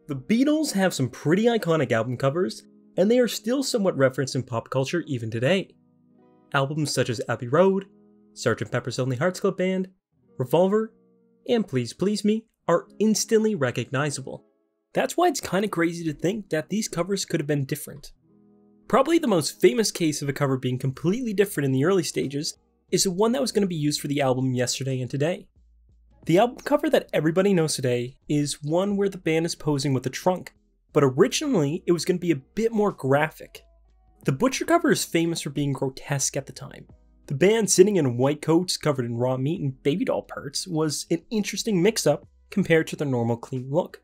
The Beatles have some pretty iconic album covers, and they are still somewhat referenced in pop culture even today. Albums such as Abbey Road, Sgt. Pepper's Lonely Hearts Club Band, Revolver, and Please Please Me are instantly recognizable. That's why it's kinda crazy to think that these covers could have been different. Probably the most famous case of a cover being completely different in the early stages is the one that was going to be used for the album Yesterday and Today. The album cover that everybody knows today is one where the band is posing with a trunk, but originally it was going to be a bit more graphic. The Butcher cover is famous for being grotesque at the time. The band sitting in white coats covered in raw meat and baby doll parts was an interesting mix-up compared to their normal clean look.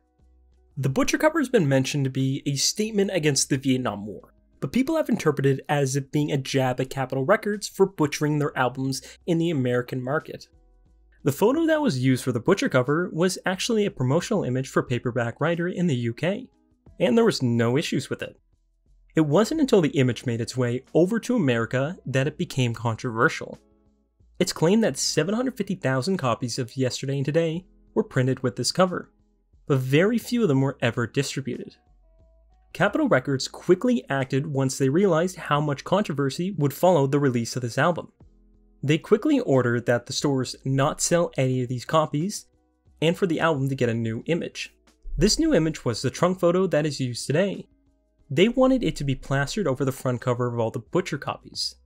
The Butcher cover has been mentioned to be a statement against the Vietnam War, but people have interpreted it as it being a jab at Capitol Records for butchering their albums in the American market. The photo that was used for the Butcher cover was actually a promotional image for Paperback Writer in the UK, and there was no issues with it. It wasn't until the image made its way over to America that it became controversial. It's claimed that 750,000 copies of Yesterday and Today were printed with this cover, but very few of them were ever distributed. Capitol Records quickly acted once they realized how much controversy would follow the release of this album. They quickly ordered that the stores not sell any of these copies, and for the album to get a new image. This new image was the trunk photo that is used today. They wanted it to be plastered over the front cover of all the Butcher copies.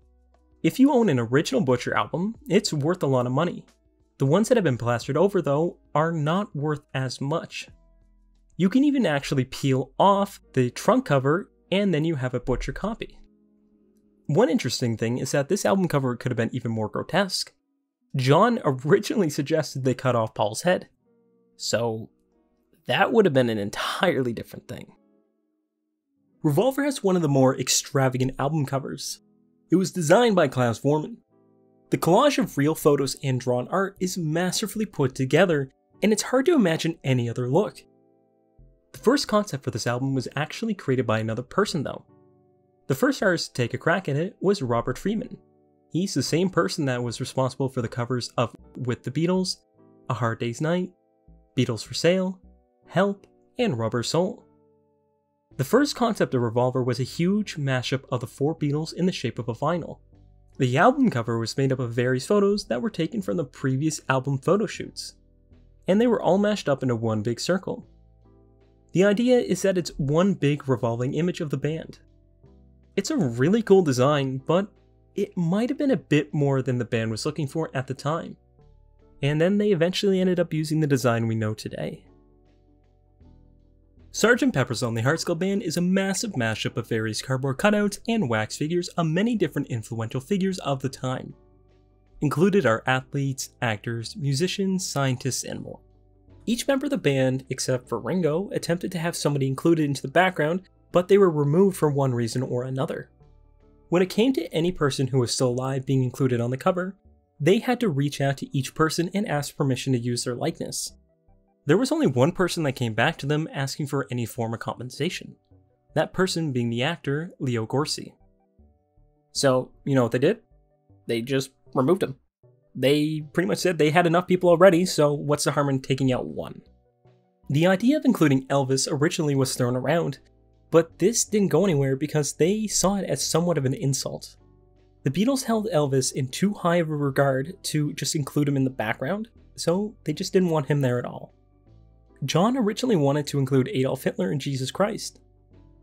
If you own an original Butcher album, it's worth a lot of money. The ones that have been plastered over, though, are not worth as much. You can even actually peel off the trunk cover, and then you have a Butcher copy. One interesting thing is that this album cover could have been even more grotesque. John originally suggested they cut off Paul's head, so that would have been an entirely different thing. Revolver has one of the more extravagant album covers. It was designed by Klaus Voormann. The collage of real photos and drawn art is masterfully put together, and it's hard to imagine any other look. The first concept for this album was actually created by another person though. The first artist to take a crack at it was Robert Freeman. He's the same person that was responsible for the covers of With the Beatles, A Hard Day's Night, Beatles for Sale, Help, and Rubber Soul. The first concept of Revolver was a huge mashup of the four Beatles in the shape of a vinyl. The album cover was made up of various photos that were taken from the previous album photo shoots, and they were all mashed up into one big circle. The idea is that it's one big revolving image of the band. It's a really cool design, but it might have been a bit more than the band was looking for at the time. And then they eventually ended up using the design we know today. Sgt. Pepper's Lonely Hearts Club Band is a massive mashup of various cardboard cutouts and wax figures of many different influential figures of the time. Included are athletes, actors, musicians, scientists, and more. Each member of the band, except for Ringo, attempted to have somebody included into the background, but they were removed for one reason or another. When it came to any person who was still alive being included on the cover, they had to reach out to each person and ask permission to use their likeness. There was only one person that came back to them asking for any form of compensation, that person being the actor Leo Gorcey. So, you know what they did? They just removed him. They pretty much said they had enough people already, so what's the harm in taking out one? The idea of including Elvis originally was thrown around, but this didn't go anywhere because they saw it as somewhat of an insult. The Beatles held Elvis in too high of a regard to just include him in the background, so they just didn't want him there at all. John originally wanted to include Adolf Hitler and Jesus Christ.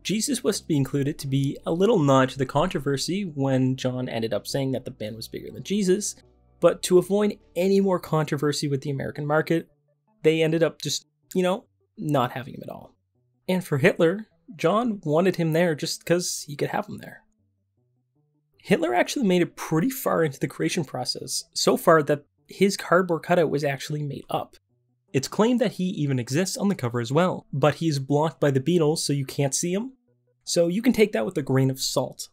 Jesus was to be included to be a little nod to the controversy when John ended up saying that the band was bigger than Jesus, but to avoid any more controversy with the American market, they ended up just, not having him at all. And for Hitler, John wanted him there just because he could have him there. Hitler actually made it pretty far into the creation process, so far that his cardboard cutout was actually made up. It's claimed that he even exists on the cover as well, but he's blocked by the Beatles so you can't see him, so you can take that with a grain of salt.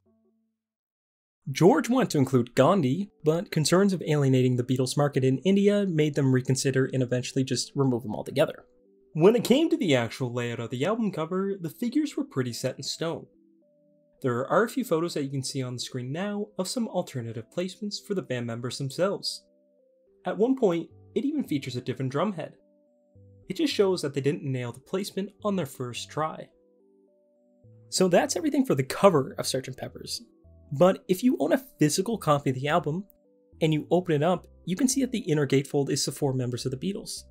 George wanted to include Gandhi, but concerns of alienating the Beatles market in India made them reconsider and eventually just remove him altogether. When it came to the actual layout of the album cover, the figures were pretty set in stone. There are a few photos that you can see on the screen now of some alternative placements for the band members themselves. At one point, it even features a different drum head. it just shows that they didn't nail the placement on their first try. So that's everything for the cover of Sgt. Pepper's. But if you own a physical copy of the album, and you open it up, you can see that the inner gatefold is the 4 members of the Beatles.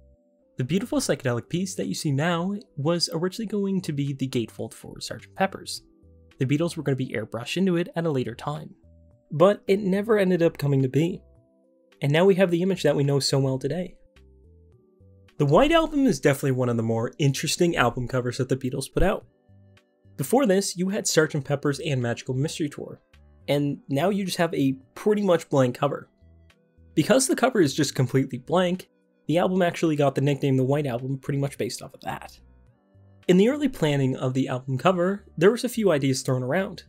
The beautiful psychedelic piece that you see now was originally going to be the gatefold for Sgt. Pepper's. The Beatles were going to be airbrushed into it at a later time. But it never ended up coming to be. And now we have the image that we know so well today. The White Album is definitely one of the more interesting album covers that the Beatles put out. Before this, you had Sgt. Pepper's and Magical Mystery Tour, and now you just have a pretty much blank cover. Because the cover is just completely blank, the album actually got the nickname The White Album pretty much based off of that. In the early planning of the album cover, there was a few ideas thrown around.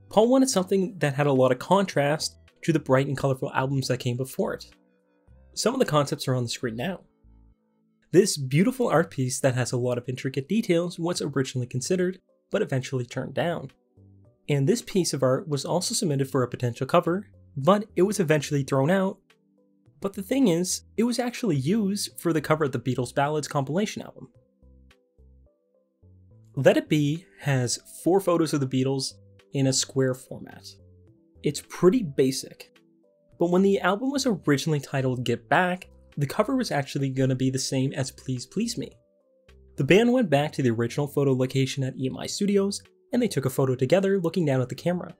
Paul wanted something that had a lot of contrast to the bright and colorful albums that came before it. Some of the concepts are on the screen now. This beautiful art piece that has a lot of intricate details was originally considered, but eventually turned down. And this piece of art was also submitted for a potential cover, but it was eventually thrown out. But the thing is, it was actually used for the cover of the Beatles Ballads compilation album. Let It Be has 4 photos of the Beatles in a square format. It's pretty basic, but when the album was originally titled Get Back, the cover was actually going to be the same as Please Please Me. The band went back to the original photo location at EMI Studios, and they took a photo together looking down at the camera.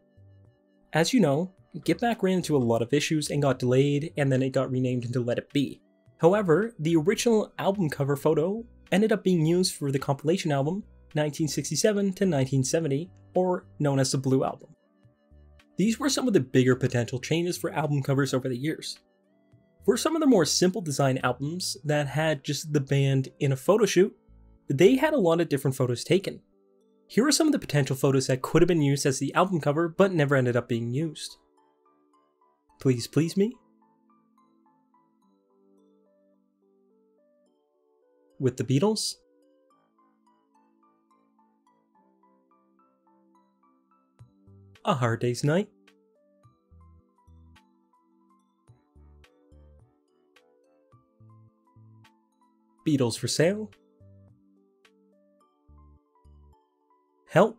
As you know, Get Back ran into a lot of issues and got delayed, and then it got renamed into Let It Be. However, the original album cover photo ended up being used for the compilation album 1967 to 1970, or known as the Blue Album. These were some of the bigger potential changes for album covers over the years. For some of the more simple design albums that had just the band in a photo shoot, they had a lot of different photos taken. Here are some of the potential photos that could have been used as the album cover but never ended up being used. Please Please Me, with the Beatles, A Hard Day's Night, Beatles for Sale, Help,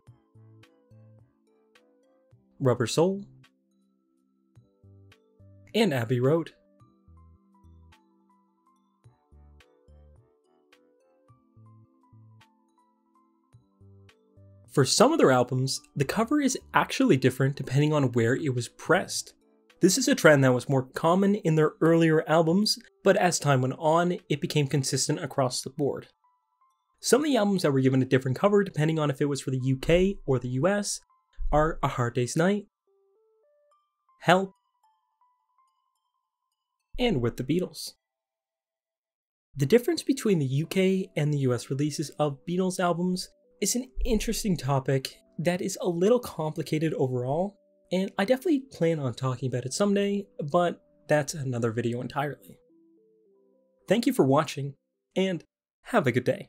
Rubber Soul, and Abbey Road. For some of their albums, the cover is actually different depending on where it was pressed. This is a trend that was more common in their earlier albums, but as time went on, it became consistent across the board. Some of the albums that were given a different cover depending on if it was for the UK or the US are A Hard Day's Night, Help, and With the Beatles. The difference between the UK and the US releases of Beatles albums is an interesting topic that is a little complicated overall, and I definitely plan on talking about it someday, but that's another video entirely. Thank you for watching, and have a good day.